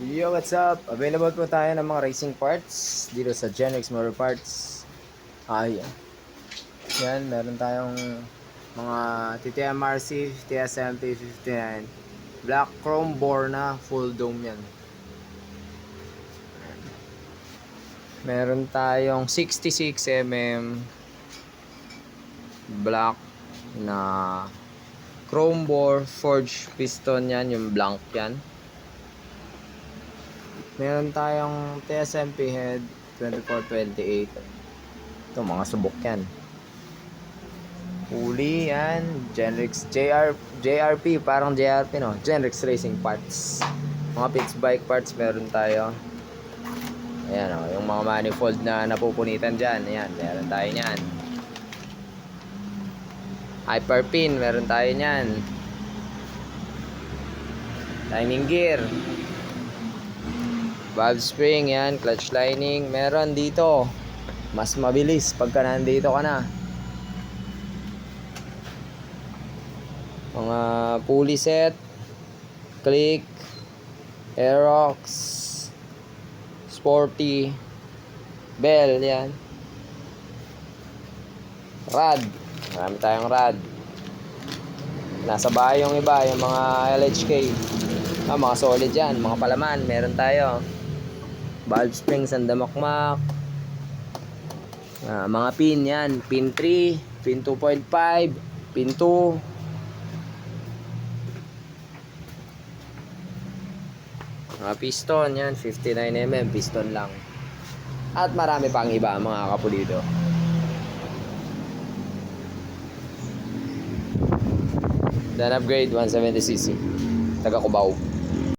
Yo, what's up? Available po tayo ng mga racing parts dito sa Genrex Motor Parts. Yan, meron tayong mga TTM RC, TSM P59, black chrome bore na full dome yan. Meron tayong 66mm black na chrome bore forged piston yan, yung blank yan. Meron tayong TSMP head 2428. Ito mga subok yan. Huli yan, Genrex JRP, parang JRP no, Genrex Racing Parts. Mga pits bike parts meron tayo. Ayan o, yung mga manifold na napupunitan dyan. Ayan, meron tayo nyan. Hyper pin, meron tayo nyan. Timing gear, valve spring, yan, clutch lining, meron dito. Mas mabilis pagka nandito ka na. Mga pulley set, click, Aerox, sporty, bell, yan. Rad, marami tayong rad. Nasa bahay yung iba, yung mga LHK. Mga solid yan, mga palaman, meron tayo. Valve springs and damakmak. Mga pin yan, pin 3, pin 2.5, pin 2. Mga piston yan, 59mm piston lang. At marami pang iba mga kapulido. Dan upgrade 170cc, taga Cubao.